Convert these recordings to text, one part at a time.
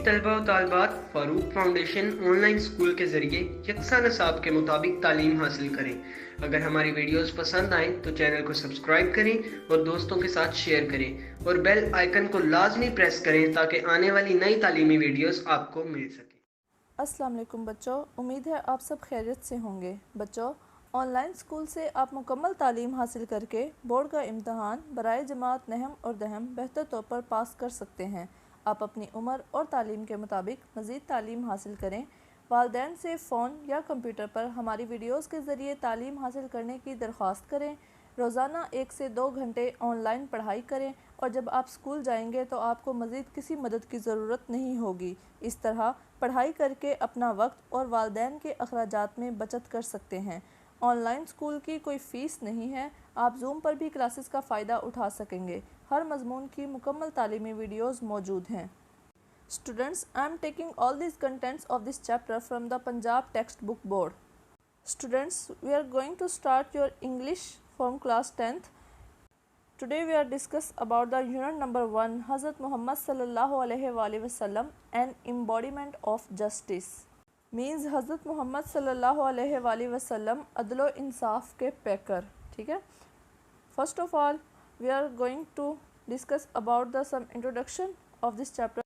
तलबा व तालिबात Farooq foundation online school के ज़रिए यकसा नसाब के मुताबिक तालीम हासिल करें। अगर हमारी वीडियोस पसंद आएँ तो चैनल को सब्सक्राइब करें और दोस्तों के साथ शेयर करें और बेल आइकन को लाजमी प्रेस करें ताकि आने वाली नई तालीमी वीडियोस आपको मिल सके। अस्सलाम वालेकुम बच्चों, उम्मीद है आप सब खैरियत से होंगे। बच्चों, ऑनलाइन स्कूल से आप मुकम्मल तालीम हासिल करके बोर्ड का इम्तहान बराए जमात नहम और दहम बेहतर तौर पर पास कर सकते हैं। आप अपनी उम्र और तालीम के मुताबिक मज़ीद तालीम हासिल करें। वालिदैन से फ़ोन या कंप्यूटर पर हमारी वीडियोज़ के ज़रिए तालीम हासिल करने की दरख्वास्त करें। रोज़ाना 1 से 2 घंटे ऑनलाइन पढ़ाई करें और जब आप स्कूल जाएंगे तो आपको मज़ीद किसी मदद की ज़रूरत नहीं होगी। इस तरह पढ़ाई करके अपना वक्त और वालिदैन के अखराजात में बचत कर सकते हैं। ऑनलाइन स्कूल की कोई फ़ीस नहीं है। आप जूम पर भी क्लासेस का फ़ायदा उठा सकेंगे। हर मज़मून की मुकम्मल तालीमी वीडियोज़ मौजूद हैं। Students, I am taking all these contents of this chapter from the Punjab textbook board. Students, we are going to start your English from class 10th. Today we are discuss about the unit number 1, Hazrat Muhammad sallallahu alaihi wasallam, an embodiment of justice. Means Hazrat Muhammad sallallahu alaihi wasallam अदलो इंसाफ के पैकर। ठीक है। First of all, we are going to discuss about the some introduction of this chapter.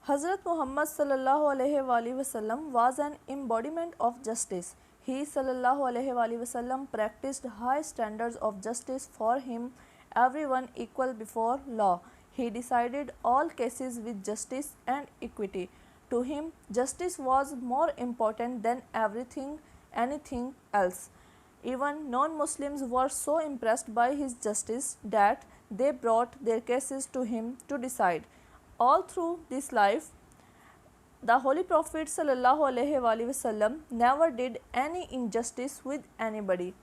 Hazrat Muhammad sallallahu alaihi wasallam was an embodiment of justice. He sallallahu alaihi wasallam practiced high standards of justice. For him, everyone equal before law. He decided all cases with justice and equity. To him, justice was more important than anything else. Even non-Muslims were so impressed by his justice that they brought their cases to him to decide. All through this life, the Holy Prophet sallallahu alaihi wasallam never did any injustice with anybody.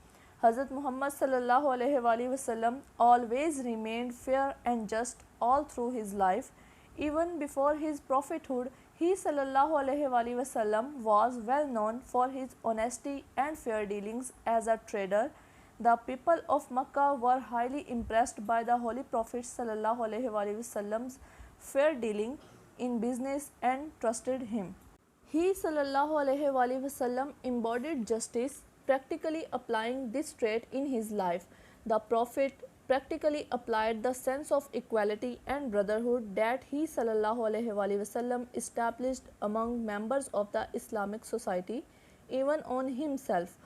Hazrat Muhammad sallallahu alaihi wasallam always remained fair and just all through his life. Even before his prophethood, he sallallahu alaihi wasallam was well known for his honesty and fair dealings as a trader. The people of Makkah were highly impressed by the Holy Prophet sallallahu alaihi wasallam's fair dealing in business and trusted him. He sallallahu alaihi wasallam embodied justice, practically applying this trait in his life. The Prophet practically applied the sense of equality and brotherhood that he sallallahu alaihi wasallam established among members of the Islamic society, even on himself.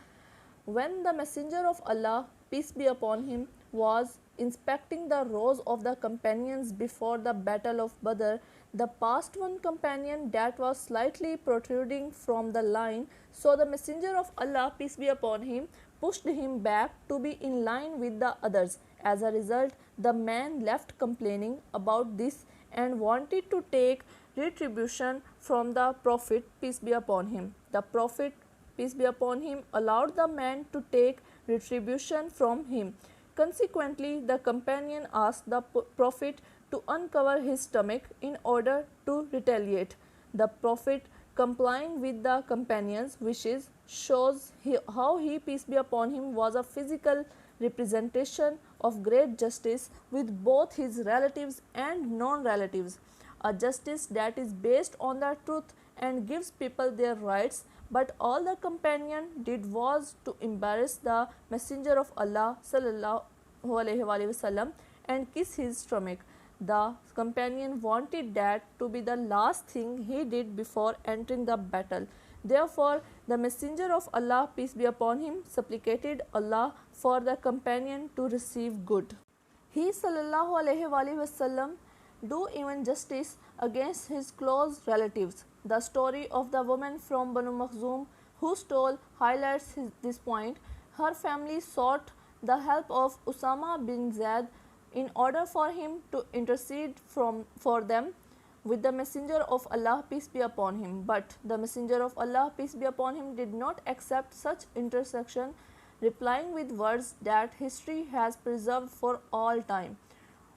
When the Messenger of Allah, peace be upon him, was inspecting the rows of the companions before the Battle of Badr, the past one companion that was slightly protruding from the line, so the Messenger of Allah, peace be upon him, pushed him back to be in line with the others. As a result, the man left complaining about this and wanted to take retribution from the Prophet, peace be upon him. The Prophet, peace be upon him, allowed the man to take retribution from him. Consequently, the companion asked the Prophet to uncover his stomach in order to retaliate. The Prophet, complying with the companion's wishes, shows how he, peace be upon him, was a physical representation of great justice with both his relatives and non-relatives, a justice that is based on the truth and gives people their rights. But all the companion did was to embarrass the Messenger of Allah sallallahu alaihi wasallam and kiss his stomach. The companion wanted that to be the last thing he did before entering the battle. Therefore, the Messenger of Allah, peace be upon him, supplicated Allah for the companion to receive good. He sallallahu alaihi wasallam do even justice against his close relatives. The story of the woman from Banu Makhzum who stole highlights this point. Her family sought the help of Usama bin Zaid in order for him to intercede for them with the Messenger of Allah, peace be upon him. But the Messenger of Allah, peace be upon him, did not accept such intercession, replying with words that history has preserved for all time.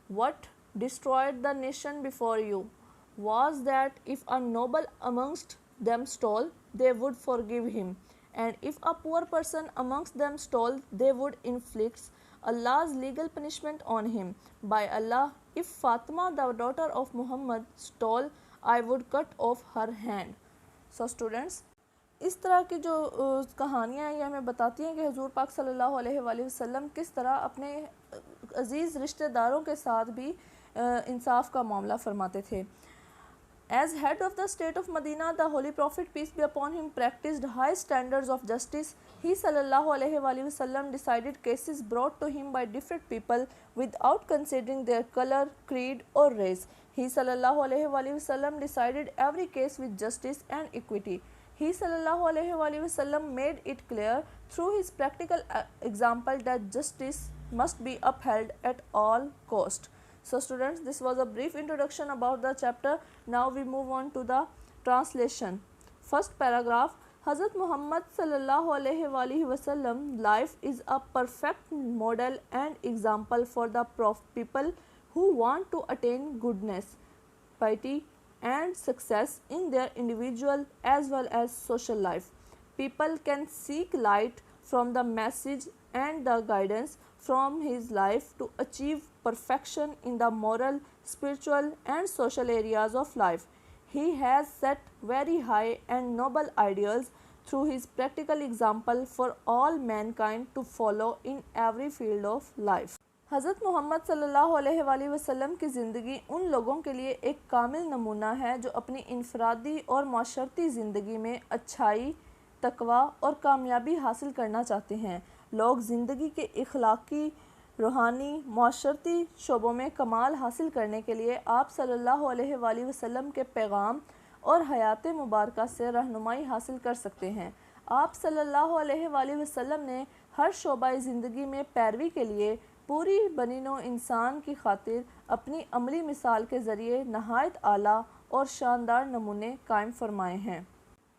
What destroyed the nation before you was that if a noble amongst them stole, they would forgive him, and if a poor person amongst them stole, they would inflict Allah's legal punishment on him. By Allah, if Fatima, the daughter of Muhammad, stole, I would cut off her hand. So students, इस तरह की जो कहानियाँ हैं ये हमें बताती हैं कि हुजूर पाक सल्लल्लाहु अलैहि वसल्लम किस तरह अपने अज़ीज़ रिश्तेदारों के साथ भी इंसाफ का मामला फरमाते थे. As head of the state of Medina, the Holy Prophet, peace be upon him, practiced high standards of justice. He sallallahu alaihi wasallam decided cases brought to him by different people without considering their color, creed or race. He sallallahu alaihi wasallam decided every case with justice and equity. He sallallahu alaihi wasallam made it clear through his practical example that justice must be upheld at all cost. So students, this was a brief introduction about the chapter. Now we move on to the translation. First paragraph. Hazrat Muhammad sallallahu alaihi wasallam life is a perfect model and example for the people who want to attain goodness, piety and success in their individual as well as social life. People can seek light from the message and the guidance from his life to achieve perfection in the moral, spiritual and social areas of life. He has set very high and noble ideals through his practical example for all mankind to follow in every field of life. हज़रत Muhammad सल्लल्लाहु अलैहि वसल्लम की ज़िंदगी उन लोगों के लिए एक कामिल नमूना है जो अपनी इनफरादी और माशरती ज़िंदगी में अच्छाई, तकवा और कामयाबी हासिल करना चाहते हैं. लोग ज़िंदगी के इखलाकी, रूहानी, माशरती शोबों में कमाल हासिल करने के लिए आप सल्लल्लाहु अलैहि वसल्लम के पैगाम और हयात मुबारका से रहनुमाई हासिल कर सकते हैं. आप सल्लल्लाहु अलैहि वसल्लम ने हर शोबा ज़िंदगी में पैरवी के लिए पूरी बनीनो इंसान की खातिर अपनी अमली मिसाल के ज़रिए नहायत आला और शानदार नमूने कायम फरमाए हैं.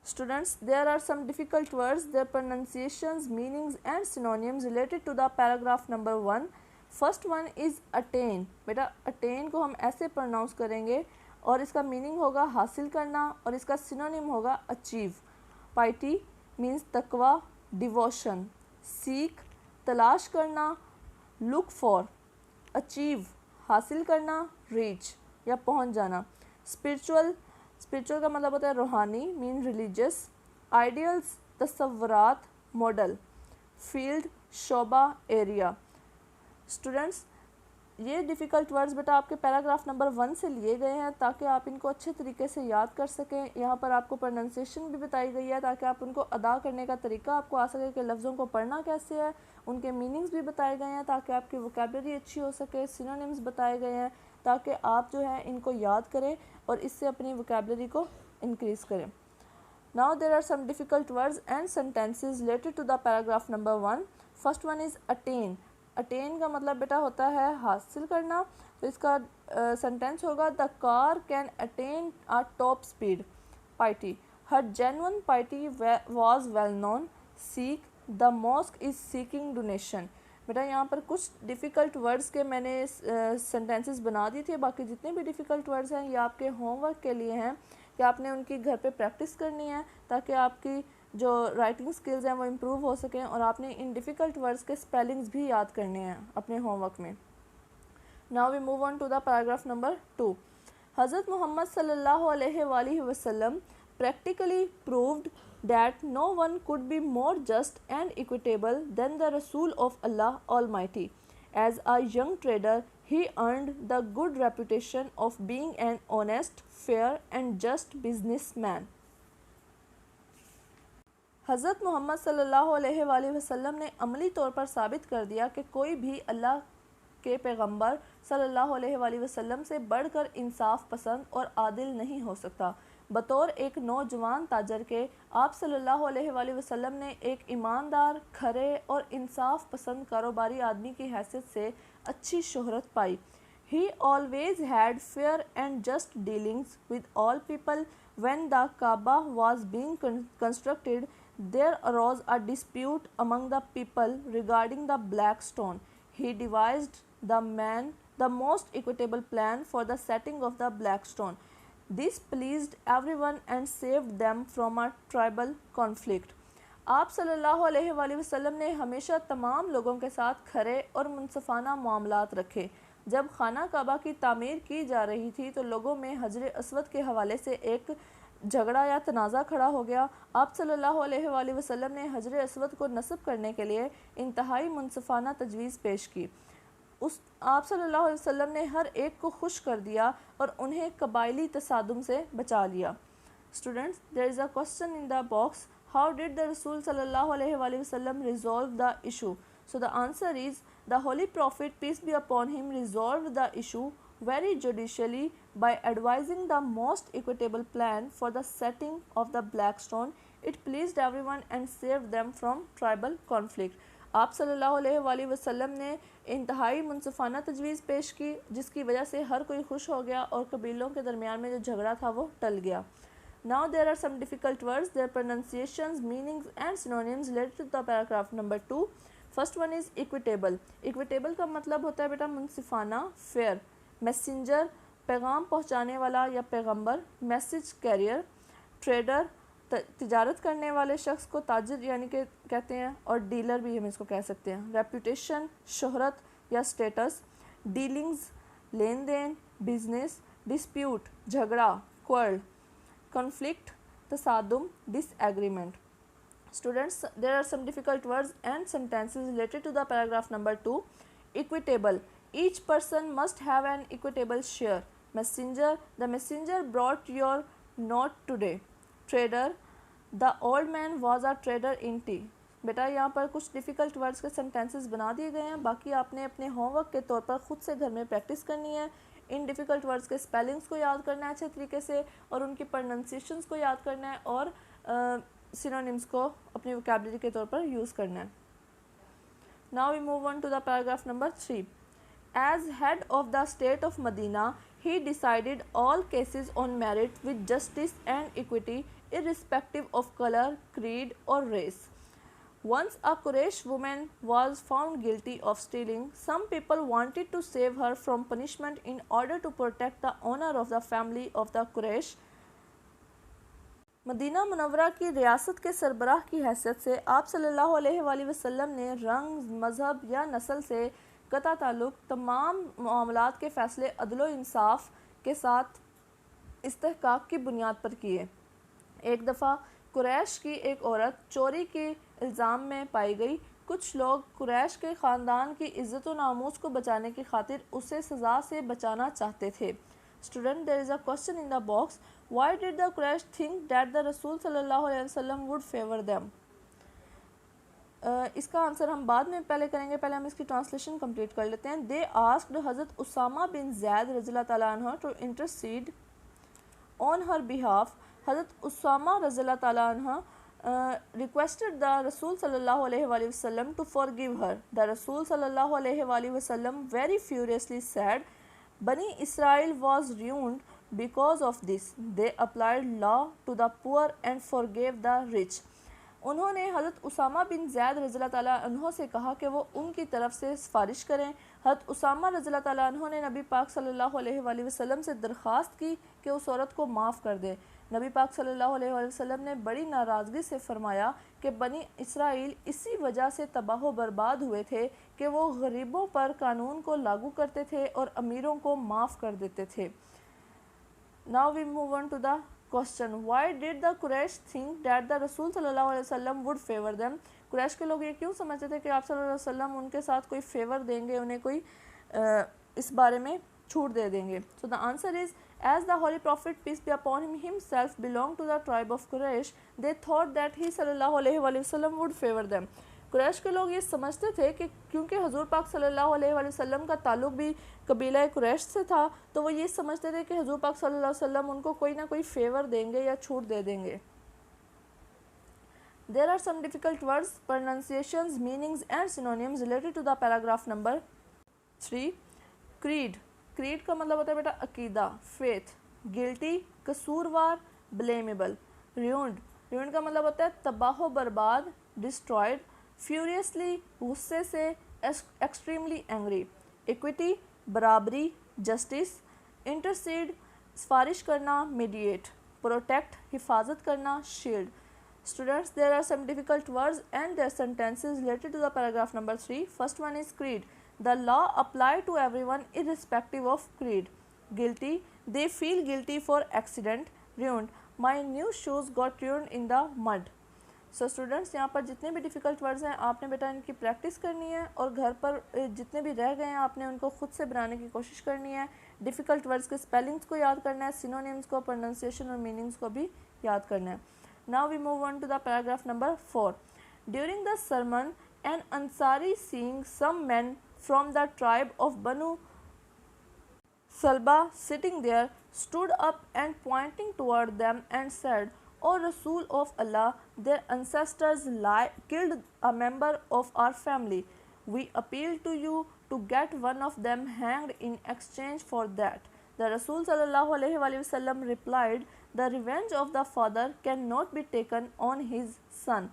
Students, there are some difficult words, their pronunciations, meanings and synonyms related to the paragraph number 1. First one is attain. बेटा attain को हम ऐसे pronounce करेंगे और इसका meaning होगा हासिल करना और इसका synonym होगा achieve. Piety means तकवा, devotion. Seek तलाश करना, look for. Achieve हासिल करना, reach या पहुंच जाना. Spiritual का मतलब होता है रूहानी, मीन रिलीजियस. आइडियल्स तसव्वुरात, मॉडल. फील्ड शोबा, एरिया. स्टूडेंट्स, ये डिफ़िकल्ट वर्ड्स बेटा आपके पैराग्राफ नंबर 1 से लिए गए हैं ताकि आप इनको अच्छे तरीके से याद कर सकें. यहाँ पर आपको प्रोनाउंसिएशन भी बताई गई है ताकि आप उनको अदा करने का तरीका आपको आ सके कि लफ्ज़ों को पढ़ना कैसे है. उनके मीनिंग्स भी बताए गए हैं ताकि आपकी वोकैबुलरी अच्छी हो सके. सिनोनिम्स बताए गए हैं ताकि आप जो है इनको याद करें और इससे अपनी वोकैबुलरी को इंक्रीज़ करें. Now there are some difficult words and sentences related to the paragraph number 1. First one is attain. Attain का मतलब बेटा होता है हासिल करना. तो इसका सेंटेंस होगा the car can attain a top speed. Piety, her genuine piety was well known. Seek, the mosque is seeking donation. बेटा यहाँ पर कुछ डिफ़िकल्ट वर्ड्स के मैंने सेंटेंसेस बना दिए थे. बाकी जितने भी डिफ़िकल्ट वर्ड्स हैं ये आपके होमवर्क के लिए हैं कि आपने उनकी घर पे प्रैक्टिस करनी है ताकि आपकी जो राइटिंग स्किल्स हैं वो इम्प्रूव हो सकें और आपने इन डिफ़िकल्ट वर्ड्स के स्पेलिंग्स भी याद करने हैं अपने होमवर्क में. Now we move on to the paragraph number 2. हज़रत मोहम्मद सल्लल्लाहु अलैहि वसल्लम practically proved that no one could be more just and equitable than the Rasul of Allah Almighty. As a young trader, he earned the good reputation of being an honest, fair and just businessman. हज़रत Muhammad सल्लल्लाहु अलैहि वसल्लम ने अमली तौर पर साबित कर दिया कि कोई भी अल्लाह के पैगंबर सल्लल्लाहु अलैहि वसल्लम से बढ़कर इंसाफ पसंद और आदिल नहीं हो सकता. बतौर एक नौजवान ताजर के आप सल्लल्लाहु अलैहि वसल्लम ने एक ईमानदार, खरे और इंसाफ पसंद कारोबारी आदमी की हैसियत से अच्छी शोहरत पाई. He always had fair and just dealings with all people. When the Kaaba was being constructed, there arose a dispute among the people regarding the black stone. He devised the most equitable plan for the setting of the black stone. This pleased everyone and saved them from a tribal conflict. आप सल्लल्लाहु अलैहि वसल्लम ने हमेशा तमाम लोगों के साथ खरे और मुनसफ़ाना मामलात रखे। जब खाना काबा की तामीर की जा रही थी तो लोगों में हजर अस्वद के हवाले से एक झगड़ा या तनाज़ा खड़ा हो गया। आप सल्लल्लाहु अलैहि वसल्लम ने हजर अस्वद को नस्ब करने के लिए इंतहाई मुनसफ़ाना तजवीज़ पेश की। आप सल्लल्लाहु अलैहि वसल्लम ने हर एक को खुश कर दिया और उन्हें कबायली तसादुम से बचा लिया। Students, there is a question in the box. How did the Rasul sallallahu alaihi wasallam resolve the issue? So the answer is the Holy Prophet, peace be upon him, resolved the issue very judicially by advising the most equitable plan for the setting of the black stone. It pleased everyone and saved them from tribal conflict. आप सल्लल्लाहु अलैहि वसल्लम ने इंतहाई मुनसफ़ाना तजवीज़ पेश की जिसकी वजह से हर कोई खुश हो गया और कबीलों के दरमियान में जो झगड़ा था वो टल गया। Now there are some difficult words, their pronunciations, meanings and synonyms related to the paragraph number 2. First one is equitable. Equitable का मतलब होता है बेटा मुनसिफाना, fair. Messenger पैगाम पहुंचाने वाला या पैगंबर, मैसेज कैरियर, ट्रेडर तिजारत करने वाले शख्स को ताजिर यानी कि कहते हैं और डीलर भी हम इसको कह सकते हैं। रेपुटेशन शोहरत या स्टेटस, डीलिंग्स लेन देन, बिजनेस, डिस्प्यूट झगड़ा, quarrel, conflict, tasadum, disagreement. Students, there are some difficult words and sentences related to the paragraph number 2. Equitable. Each person must have an equitable share. Messenger. The messenger brought your note today. Trader. The old man was a trader in tea. बेटा यहाँ पर कुछ difficult words के sentences बना दिए गए हैं, बाकी आपने अपने होमवर्क के तौर पर ख़ुद से घर में प्रैक्टिस करनी है। इन डिफ़िकल्ट वर्ड्स के स्पेलिंग्स को याद करना है अच्छे तरीके से और उनकी प्रोनाउंसिएशंस को याद करना है और सिनोनिम्स को अपनी वोकैबुलरी के तौर पर यूज़ करना है। Now we move on to the paragraph number 3. As head of the state of Medina, he decided all cases on merit with justice and equity, irrespective of color, creed or race. Once a Quraysh woman was found guilty of stealing. Some people wanted to save her from punishment in order to protect the honor of the family of the Quraysh. Medina मुनव्वरा की रियासत के सरबराह की हैसियत से आप सल्लल्लाहु अलैहि वसल्लम ने रंग, मज़हब या नस्ल से कता ताल्लुक़ तमाम मामलात के फ़ैसले अदल व इंसाफ के साथ इस्तेहकाक की बुनियाद पर किए। एक दफ़ा कुरैश की एक औरत चोरी के इल्ज़ाम में पाई गई। कुछ लोग कुरैश के ख़ानदान की इज़्ज़त व नामूस को बचाने की खातिर उसे सज़ा से बचाना चाहते थे। Student, there is a question in the box. Why did the Quraysh think that the रसूल सल्लल्लाहु अलैहि वसल्लम वुड फेवर देम? इसका आंसर हम बाद में पहले करेंगे, पहले हम इसकी ट्रांसलेशन कंप्लीट कर लेते हैं। दे आस्क्ड हज़रत उसामा बिन ज़ैद रज़ियल्लाहु तआला अन्हु to intercede on her behalf. हज़रत उसामा रज़ियल्लाहु तआला अन्हु requested the Rasul sallallahu alaihi wasallam to forgive her. The Rasul sallallahu alaihi wasallam very furiously said, Bani Israel was ruined because of this. They applied law to the poor and forgave the rich. उन्होंने हज़रत उसामा बिन ज़ैद रज़ियल्लाहु तआला अन्हु से कहा कि वो उनकी तरफ से सिफारिश करें। हज़रत उसामा रज़ियल्लाहु तआला अन्हु ने नबी पाक सल्लल्लाहु अलैहि वसल्लम से दरख्वास्त की कि उस औरत को माफ़ कर दे। नबी पाक सल्लल्लाहु अलैहि वसल्लम ने बड़ी नाराज़गी से फरमाया कि बनी इसराइल इसी वजह से तबाह बर्बाद हुए थे कि वो गरीबों पर कानून को लागू करते थे और अमीरों को माफ़ कर देते थे। Now we move on to the question. Why did the Quraysh think that the रसूल सल्लल्लाहु अलैहि वसल्लम वुड फेवर देम? कुरैश के लोग ये क्यों समझते थे कि आप सल्लल्लाहु अलैहि वसल्लम उनके साथ कोई फेवर देंगे, उन्हें कोई इस बारे में छूट दे देंगे? So the answer is as the Holy Prophet peace be upon him himself belonged to the tribe of Quraysh, they thought that he सल्लल्लाहु अलैहि वसल्लम would favor them. कुरैश के लोग ये समझते थे कि क्योंकि हजूर पाक सल्लल्लाहु अलैहि वसल्लम का ताल्लुक़ भी कबीला कुरैश से था, तो वो ये समझते थे कि हजूर पाक सल्लल्लाहु अलैहि वसल्लम उनको कोई ना कोई फेवर देंगे या छूट दे देंगे। There are some difficult words, pronunciations, meanings and synonyms related to the paragraph number 3. Creed. Creed का मतलब होता है बेटा अकीदा, फेथ. गिल्टी कसूरवार, ब्लेमेबल. र्यून्ड का मतलब होता है तबाह बर्बाद, डिस्ट्रॉयड. फ्यूरियसली गुस्से से, एक्सट्रीमली एंग्री. इक्विटी बराबरी, जस्टिस. इंटरसीड सिफारिश करना, मीडिएट. प्रोटेक्ट हिफाजत करना, shield. Students, there are some difficult words and their sentences related to the paragraph number 3. First one is creed. The law apply to everyone irrespective of creed. Guilty. They feel guilty for accident. Ruined. My new shoes got ruined in the mud. So students, यहाँ पर जितने भी difficult words हैं आपने बेटा इनकी practice करनी है और घर पर जितने भी रह गए हैं आपने उनको खुद से बनाने की कोशिश करनी है। डिफ़िकल्ट वर्ड्स के स्पेलिंग्स को याद करना है, सिनोनिम्स को, प्रोनाउंसिएशन और मीनिंग्स को भी याद करना है। Now we move on to the paragraph number 4. During the sermon an Ansari seeing some man from the tribe of Banu Thalaba sitting there stood up and pointing toward them and said, O Rasul of Allah, their ancestors killed a member of our family. We appeal to you to get one of them hanged in exchange for that. The Rasul sallallahu alaihi wasallam replied, the revenge of the father cannot be taken on his son.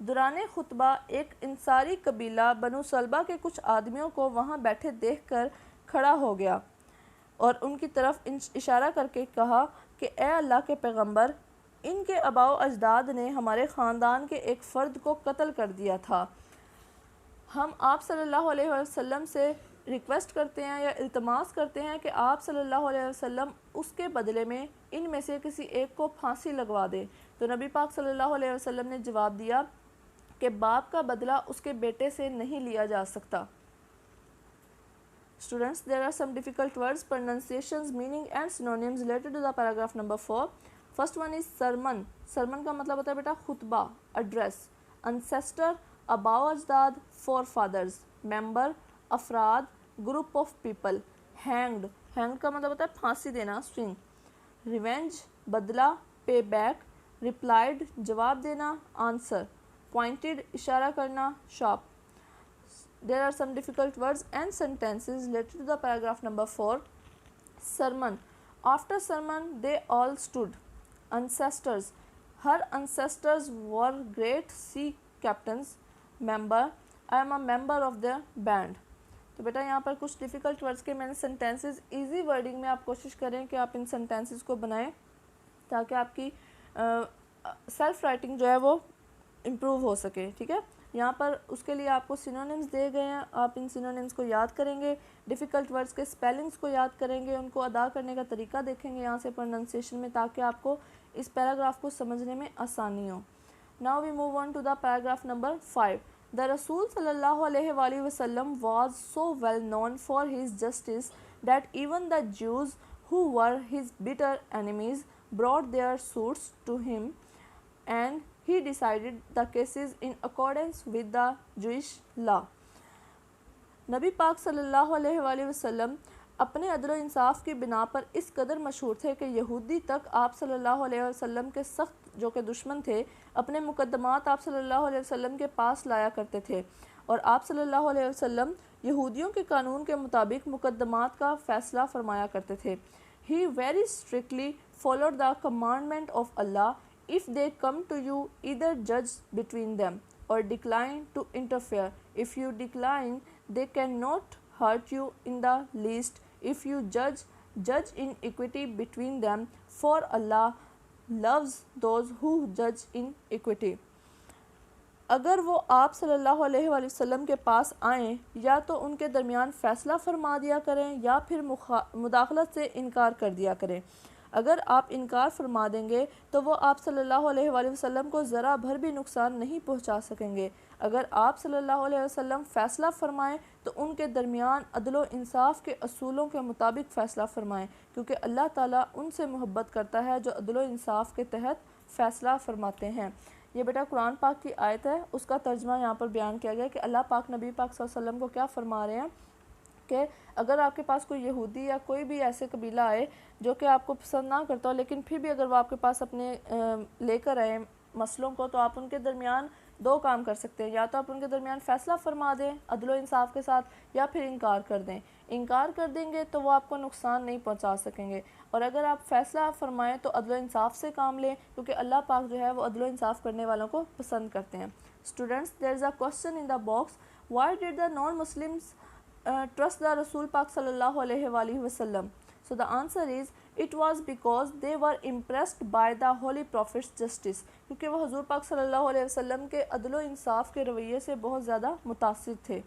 दुराने खुतबा एक इंसारी कबीला बनु सलबा के कुछ आदमियों को वहाँ बैठे देखकर खड़ा हो गया और उनकी तरफ इशारा करके कहा कि ए अल्लाह के पैगंबर, इनके अबाव अजदाद ने हमारे ख़ानदान के एक फ़र्द को कत्ल कर दिया था। हम आप सल्लल्लाहु अलैहि वसल्लम से रिक्वेस्ट करते हैं या इल्तमास करते हैं कि आप सल्लल्लाहु अलैहि वसल्लम उसके बदले में इनमें से किसी एक को फांसी लगवा दें। तो नबी पाक सल्लल्लाहु अलैहि वसल्लम ने जवाब दिया कि बाप का बदला उसके बेटे से नहीं लिया जा सकता। Students, there are some difficult words, pronunciations, meaning and synonyms related to the paragraph number 4. First one is sermon. Sermon का मतलब होता है बेटा खुतबा, address. Ancestor, above अजदाद, forefathers. Member, अफराद, group of people. Hanged. Hanged का मतलब होता है फांसी देना, swing. Revenge, बदला, pay back. Replied, जवाब देना, answer. Pointed, इशारा करना, sharp. There are some difficult words and sentences related to the paragraph number 4. Sermon. After sermon, they all stood. Ancestors. Her ancestors were great sea captains. Member. I am a member of their band. तो बेटा यहाँ पर कुछ difficult words के मैंने sentences easy wording में आप कोशिश करें कि आप इन सेंटेंसेस को बनाएं ताकि आपकी सेल्फ राइटिंग जो है वो इम्प्रूव हो सके। ठीक है, यहाँ पर उसके लिए आपको सिनोनिम्स दिए गए हैं, आप इन सिनोनिम्स को याद करेंगे, डिफ़िकल्ट वर्ड्स के स्पेलिंग्स को याद करेंगे, उनको अदा करने का तरीका देखेंगे यहाँ से प्रोनाउंसिएशन में, ताकि आपको इस पैराग्राफ को समझने में आसानी हो। Now we move on to the paragraph number 5. The रसूल सल्लल्लाहु अलैहि वसल्लम was so well known for his justice that even the Jews who were his bitter enemies brought their suits to him and he decided the cases in accordance with the Jewish law. नबी पाक सल्लल्लाहु अलैहि वसल्लम अपने अदल इंसाफ की बिना पर इस कदर मशहूर थे कि यहूदी तक आप सल्लल्लाहु अलैहि वसल्लम के सख्त जो कि दुश्मन थे अपने मुकदमात आप सल्लल्लाहु अलैहि वसल्लम के पास लाया करते थे और आप सल्लल्लाहु अलैहि वसल्लम यहूदियों के कानून के मुताबिक मुकदमात का फ़ैसला फरमाया करते थे। He very strictly followed the commandment of Allah. If they come to you, either judge between them or decline to interfere. If you decline, they cannot hurt you in the least. If you judge, judge in equity between them, for Allah loves those who judge in equity. अगर वो आप सल्लल्लाहु अलैहि वसल्लम के पास आएँ या तो उनके दरमियान फ़ैसला फरमा दिया करें या फिर मुदाखलत से इनकार कर दिया करें। अगर आप इनकार फरमा देंगे तो वो आप सल्लल्लाहु अलैहि वसल्लम को ज़रा भर भी नुकसान नहीं पहुंचा सकेंगे। अगर आप सल्लल्लाहु अलैहि वसल्लम फ़ैसला फरमाएं तो उनके दरमियान अदलो इंसाफ के असूलों के मुताबिक फ़ैसला फरमाएं, क्योंकि अल्लाह ताला उनसे मोहब्बत करता है जो अदलो इंसाफ के तहत फ़ैसला फरमाते हैं। ये बेटा कुरान पाक की आयत है, उसका तर्जमा यहाँ पर बयान किया गया कि अल्लाह पाक नबी पाक सल्लल्लाहु अलैहि वसल्लम को क्या फरमा रहे हैं कि अगर आपके पास कोई यहूदी या कोई भी ऐसे कबीला आए जो कि आपको पसंद ना करता हो, लेकिन फिर भी अगर वो आपके पास अपने लेकर आए मसलों को, तो आप उनके दरमियान दो काम कर सकते हैं, या तो आप उनके दरमियान फ़ैसला फरमा दें अदलो इंसाफ के साथ या फिर इनकार कर दें। इनकार कर देंगे तो वो आपको नुकसान नहीं पहुंचा सकेंगे, और अगर आप फ़ैसला फरमाएं तो अदलो इंसाफ से काम लें, क्योंकि अल्लाह पाक जो है वो अदलो इंसाफ करने वालों को पसंद करते हैं। Students, there is a question in the box, why did the non Muslims trust the रसूल पाक सल्लल्लाहु अलैहि वसल्लम? So the answer is it was because they were impressed by the holy prophet's justice, क्योंकि वह हजूर पाक सल्लल्लाहु अलैहि वसल्लम के अदलो इंसाफ के रवैये से बहुत ज़्यादा मुतासिर थे.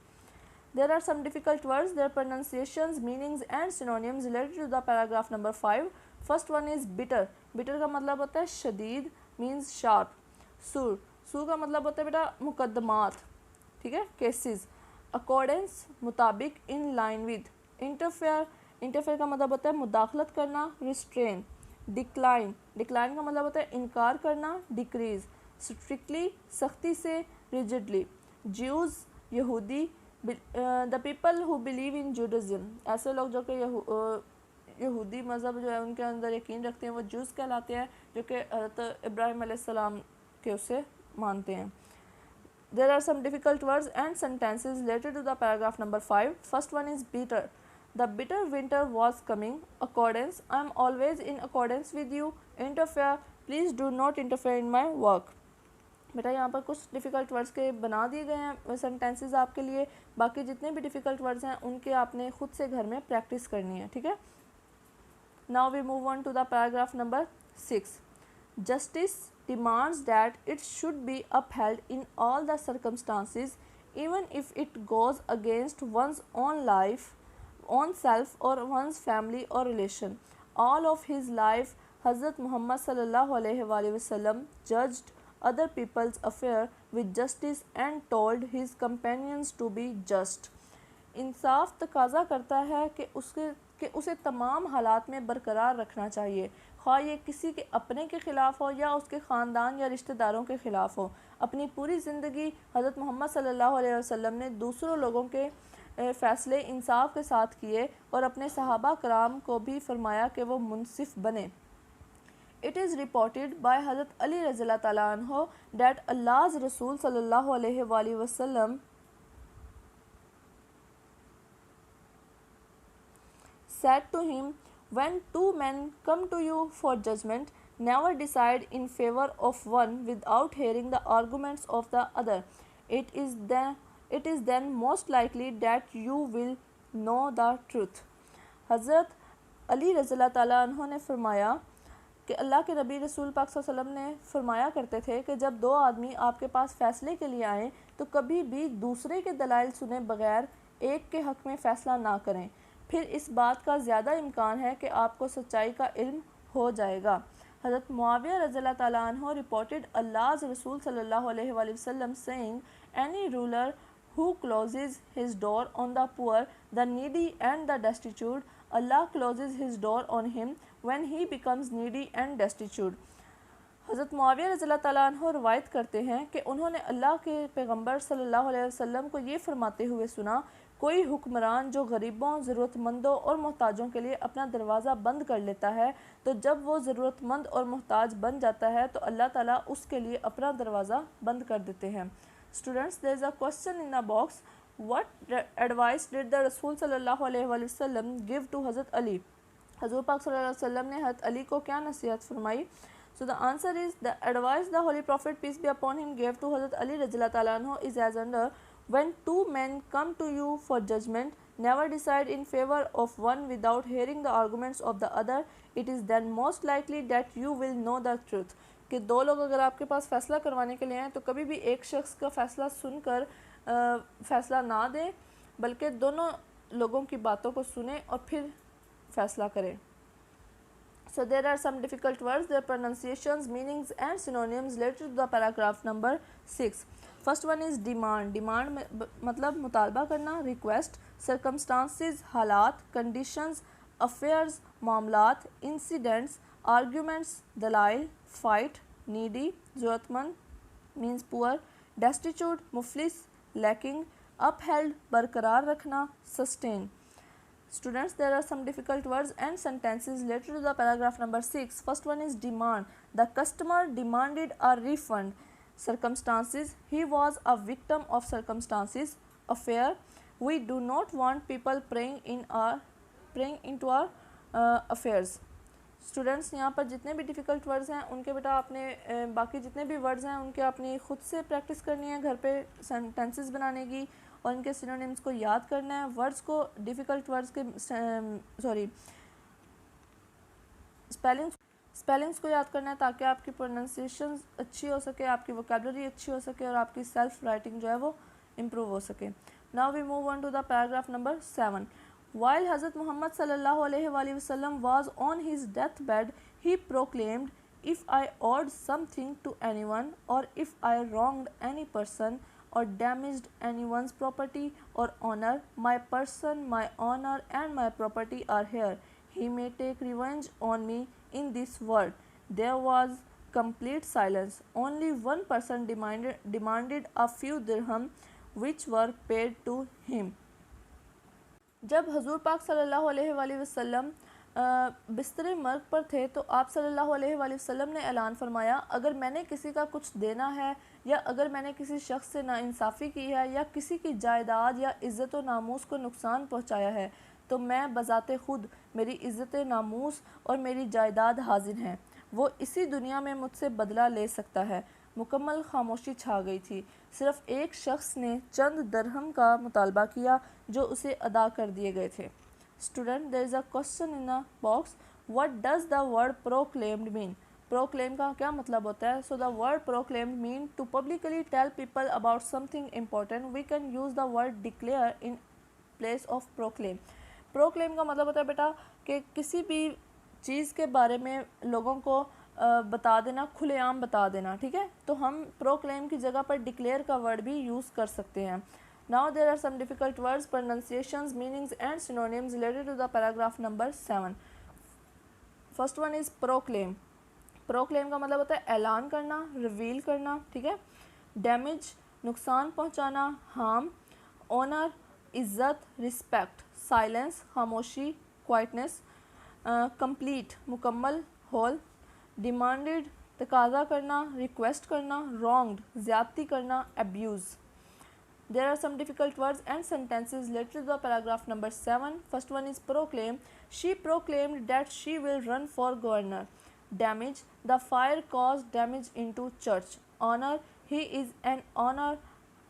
There are some difficult words, their pronunciations, meanings and synonyms related to the paragraph number 5. First one is bitter. Bitter का मतलब होता है शदीद, means sharp. Sur. Sur का मतलब होता है बेटा मुकदमात, ठीक है, cases. Accordance मुताबिक, in line with. Interfere. Interfere का मतलब होता है मुदाखलत करना, restrain. Decline. Decline का मतलब होता है इनकार करना, decrease. Strictly सख्ती से, rigidly. Jews यहूदी. The people who believe in जूडिज़म, ऐसे लोग जो कि यहूदी मज़हब जो है उनके अंदर यकीन रखते हैं वो जूस कहलाते हैं, जो कि हज़रत इब्राहीम अलैहिस्सलाम के उसे मानते हैं. There are some difficult words and sentences related to the paragraph number 5. First one is bitter. The bitter winter was coming. Accordance, I am always in accordance with you. Interfere, please do not interfere in my work. बेटा यहाँ पर कुछ difficult words के बना दिए गए हैं sentences आपके लिए. बाकी जितने भी डिफ़िकल्ट वर्ड्स हैं उनके आपने खुद से घर में प्रैक्टिस करनी है, ठीक है. Now we move on to the paragraph number 6. Justice demands that it should be upheld in all the circumstances even if it goes against one's own life, own self और वंस फैमिली और relation. All of his life हज़रत Muhammad सल्लल्लाहु अलैहि वसल्लम judged other people's affair with justice and told his companions to be just. इंसाफ तकाजा करता है कि उसे तमाम हालात में बरकरार रखना चाहिए, ख्वाह ये किसी के अपने के ख़िलाफ़ हो या उसके ख़ानदान या रिश्तेदारों के ख़िलाफ़ हो. अपनी पूरी ज़िंदगी हज़रत मोहम्मद सल्लल्लाहु अलैहि वसल्लम ने दूसरों लोगों के फ़ैसले इंसाफ के साथ किए और अपने सहाबा कराम को भी फरमाया कि वो मुनसिफ बने. It is reported by Hazrat Ali Raziyallahu Ta'ala anhu that Allah's Rasul sallallahu alaihi wasallam said to him, when two men come to you for judgment, never decide in favor of one without hearing the arguments of the other. It is then most likely that you will know the truth. Hazrat Ali Raziyallahu Ta'ala anhu ने फरमाया कि अल्लाह के नबी रसूल पाक सल्लल्लाहु अलैहि वसल्लम ने फरमाया करते थे कि जब दो आदमी आपके पास फ़ैसले के लिए आएँ तो कभी भी दूसरे के दलाइल सुने बगैर एक के हक़ में फ़ैसला ना करें, फिर इस बात का ज़्यादा इम्कान है कि आपको सच्चाई का इल्म हो जाएगा. हज़रत मुआविया रज़ियल्लाहु ताला अन्हु रिपोर्टेड अल्लाह's रसूल सल्लल्लाहु अलैहि वसल्लम saying, any ruler who closes his door on the poor, the needy and the destitute, Allah closes his door on him when he becomes needy and destitute. हज़रत मुआविया रज़ियल्लाहु ताला अन्हु रवायत करते हैं कि उन्होंने अल्लाह के पैगंबर सल्लल्लाहु अलैहि वसल्लम को ये फरमाते हुए सुना, कोई हुक्मरान जो गरीबों, ज़रूरतमंदों और मोहताजों के लिए अपना दरवाज़ा बंद कर लेता है तो जब वो ज़रूरतमंद और मोहताज बन जाता है तो अल्लाह ताला उसके लिए अपना दरवाज़ा बंद कर देते हैं. Students, there is a question in the box. What advice did the रसूल सल्लल्लाहु अलैहि वसल्लम गिव टू हज़रत अली. हज़ूर पाक सल्लल्लाहु अलैहि वसल्लम ने हज़रत अली को क्या नसीहत फरमाई. So the answer is the advice the Holy Prophet peace be upon him gave to Hazrat Ali Radhiyallahu Ta'ala anhu is as under: when two men come to you for judgment, never decide in favor of one without hearing the arguments of the other. It is then most likely that you will know the truth. कि दो लोग अगर आपके पास फ़ैसला करवाने के लिए आए तो कभी भी एक शख्स का फ़ैसला सुनकर फ़ैसला ना दें, बल्कि दोनों लोगों की बातों को सुने और फिर फ़ैसला करें. So there are some difficult words, their pronunciations, meanings and synonyms related to the paragraph number 6. First one is demand. Demand मतलब मुतालबा करना, request. Circumstances हालात, conditions, affairs मामलात, incidents, arguments दलाइल, fight, needy ज़रूरतमंद means poor, destitute मुफलिस lacking, upheld बरकरार रखना, sustain. Students, there are some difficult words and sentences related to the paragraph number 6. First one is demand. The customer demanded a refund. Circumstances, he was a victim of circumstances. Affair, we do not want people preying into our affairs. Students, यहाँ पर जितने भी difficult words हैं उनके बेटा आपने बाकी जितने भी वर्ड्स हैं उनके अपनी ख़ुद से प्रैक्टिस करनी है घर पे सेंटेंसेस बनाने की और इनके सिनोनिम्स को याद करना है. वर्ड्स को डिफ़िकल्ट वर्ड्स के स्पेलिंग्स को याद करना है ताकि आपकी प्रोनाउंसिएशन अच्छी हो सके, आपकी वोकेबलरी अच्छी हो सके और आपकी सेल्फ राइटिंग जो है वो इम्प्रूव हो सके। Now we move on to the paragraph number 7। While Hazrat Muhammad sallallahu alaihi wasallam was on his deathbed, he proclaimed, "If I owed something to anyone, or if I wronged any person, or damaged anyone's property or honor, my person, my honor, and my property are here. He may take revenge on me in this world." There was complete silence. Only one person demanded a few dirham, which were paid to him. जब हजूर पाक सल्लल्लाहु अलैहि वसल्लम बिस्तर मर्ग पर थे तो आप सल्लल्लाहु अलैहि वसल्लम ने ऐलान फरमाया, अगर मैंने किसी का कुछ देना है या अगर मैंने किसी शख्स से नाइंसाफ़ी की है या किसी की जायदाद या इज़्ज़त व नामूस को नुकसान पहुंचाया है तो मैं बज़ाते ख़ुद मेरी इज़्ज़त नामूस और मेरी जायदाद हाजिर हैं, वो इसी दुनिया में मुझसे बदला ले सकता है। मुकम्मल खामोशी छा गई थी। सिर्फ एक शख्स ने चंद दरहम का मुतालबा किया जो उसे अदा कर दिए गए थे। Student, there is a question in the box, what does the word proclaimed mean? Proclaim का क्या मतलब होता है? So the word proclaimed mean to publicly tell people about something important. We can use the word declare in place of proclaim. Proclaim का मतलब होता है बेटा कि किसी भी चीज़ के बारे में लोगों को बता देना, खुलेआम बता देना, ठीक है। तो हम प्रोक्लेम की जगह पर डिक्लेयर का वर्ड भी यूज़ कर सकते हैं। Now there are some difficult words, pronunciations, meanings and synonyms related to the paragraph number 7। First one is proclaim. Proclaim का मतलब होता है ऐलान करना, रिवील करना, ठीक है। डैमेज, नुकसान पहुंचाना, हार्म। ऑनर, इज़्ज़त, रिस्पेक्ट। साइलेंस, खामोशी, क्वाइटनेस। कंप्लीट, मुकम्मल, होल। डिमांडेड, तकाजा करना, रिक्वेस्ट करना। रॉन्ग्ड, ज़्यादती करना, abuse. There are some difficult words and sentences related to the paragraph number 7। First one is proclaim. She proclaimed that she will run for governor. Damage, the fire cause damage in to church. Honour, he is an honour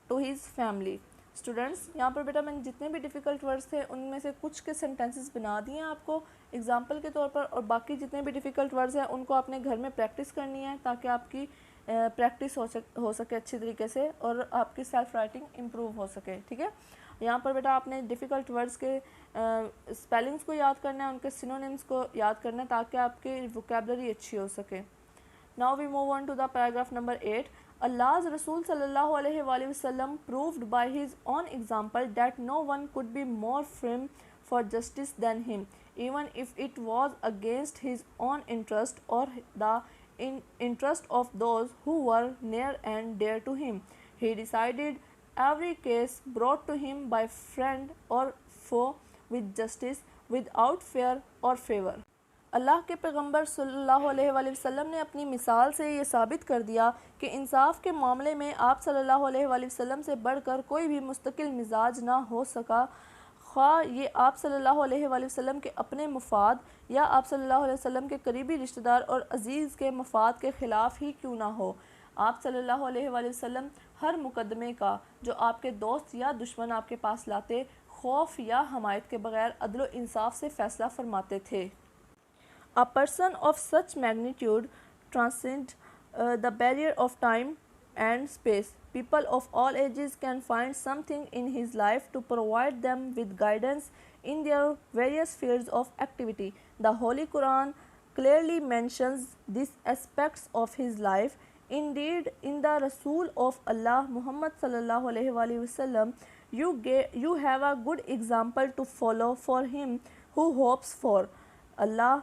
to his family. Students, यहाँ पर बेटा मैंने जितने भी difficult words थे उनमें से कुछ के सेंटेंसेस बना दिए हैं आपको एग्जाम्पल के तौर पर, और बाकी जितने भी डिफ़िकल्ट वर्ड्स हैं उनको आपने घर में प्रैक्टिस करनी है ताकि आपकी प्रैक्टिस हो सके अच्छी तरीके से और आपकी सेल्फ राइटिंग इम्प्रूव हो सके, ठीक है। यहाँ पर बेटा आपने डिफ़िकल्ट वर्ड्स के स्पेलिंग्स को याद करना है, उनके सिनोनिम्स को याद करना है ताकि आपकी वोकेबलरी अच्छी हो सके। Now we move on to the paragraph number 8। Allah's Rasul sallallahu alaihi wasallam proved by his own example that no one could be more firm for justice than him, even if it was against his own interest or the interest of those who were near and dear to him. He decided every case brought to him by friend or foe with justice, without fear or favor. अल्लाह के पैगंबर सल्लल्लाहु अलैहि वसल्लम ने अपनी मिसाल से ये साबित कर दिया कि इंसाफ के मामले में आप सल्लल्लाहु अलैहि वसल्लम से बढ़कर कोई भी मुस्तकिल मिजाज ना हो सका, ख्वाह ये आप सल्लल्लाहु अलैहि वसल्लम के अपने मुफाद या आप सल्लल्लाहु अलैहि वसल्लम के करीबी रिश्तेदार और अजीज़ के मफाद के ख़िलाफ़ ही क्यों ना हो। आप सल्लल्लाहु अलैहि वसल्लम हर मुकदमे का जो आपके दोस्त या दुश्मन आपके पास लाते, खौफ या हमायत के बगैर अदल व इंसाफ से फ़ैसला फरमाते थे। A person of such magnitude transcends the barrier of time and space. People of all ages can find something in his life to provide them with guidance in their various fields of activity. The Holy Quran clearly mentions these aspects of his life. Indeed, in the Rasul of Allah, Muhammad sallallahu alaihi wasallam, you have a good example to follow for him who hopes for Allah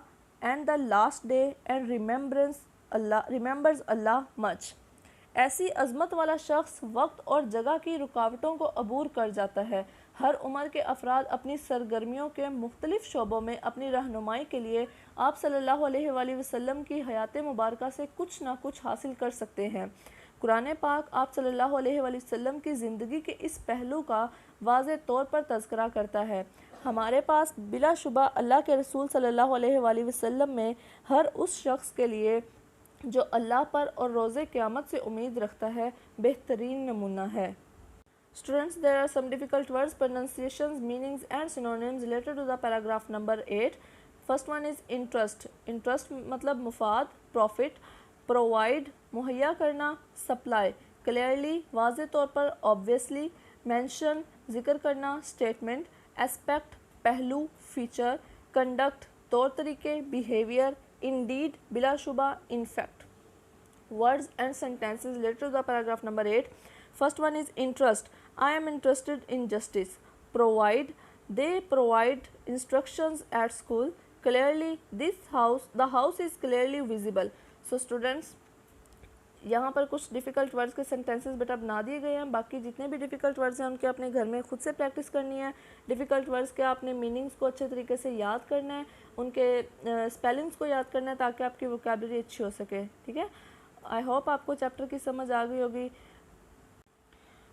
and the last day and remembers Allah much. ऐसी अज़मत वाला शख्स वक्त और जगह की रुकावटों को अबूर कर जाता है। हर उम्र के अफराद अपनी सरगर्मियों के मुख्तलिफ़ शोबों में अपनी रहनुमाई के लिए आप सल्लल्लाहु अलैहि वसल्लम की हयात मुबारका से कुछ ना कुछ हासिल कर सकते हैं। कुरान पाक आप सल्लल्लाहु अलैहि वसल्लम की ज़िंदगी के इस पहलू का वाज़े तौर पर तज़किरा करता है। हमारे पास बिलाशुबा अल्लाह के रसूल सल्लल्लाहु अलैहि वसल्लम में हर उस शख्स के लिए जो अल्लाह पर और रोज़े क़यामत से उम्मीद रखता है बेहतरीन नमूना है। Students, there are some difficult words, pronunciations, meanings and synonyms related to the paragraph number 8। First one is interest. Interest मतलब मुफाद, प्रॉफिट, प्रोवाइड मुहैया करना, सप्लाई क्लियरली वाज़े तौर पर, ऑब्वियसली, मेंशन जिक्र करना, स्टेटमेंट, एस्पेक्ट पहलू, फीचर, कंडक्ट तौर तरीके, बिहेवियर, इंडीड बिलाशुबा, in fact. Words and sentences related to the paragraph number 8. First one is interest. I am interested in justice. Provide. They provide instructions at school. Clearly, the house is clearly visible. So students, यहाँ पर कुछ difficult words के sentences बेटा बना दिए गए हैं। बाकी जितने भी डिफ़िकल्ट वर्ड्स हैं उनके अपने घर में खुद से प्रैक्टिस करनी है। डिफ़िकल्ट वर्ड्स के आपने मीनिंग्स को अच्छे तरीके से याद करना है, उनके स्पेलिंग्स को याद करना है ताकि आपकी वोकैबुलरी अच्छी हो सके। ठीक है, आई होप आपको चैप्टर की समझ आ गई होगी।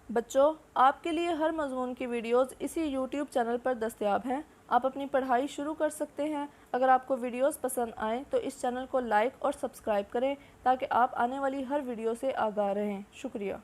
बच्चों, आपके लिए हर मज़मून की वीडियोस इसी यूट्यूब चैनल पर दस्तयाब हैं। आप अपनी पढ़ाई शुरू कर सकते हैं। अगर आपको वीडियोस पसंद आएँ तो इस चैनल को लाइक और सब्सक्राइब करें ताकि आप आने वाली हर वीडियो से आगाह रहें। शुक्रिया।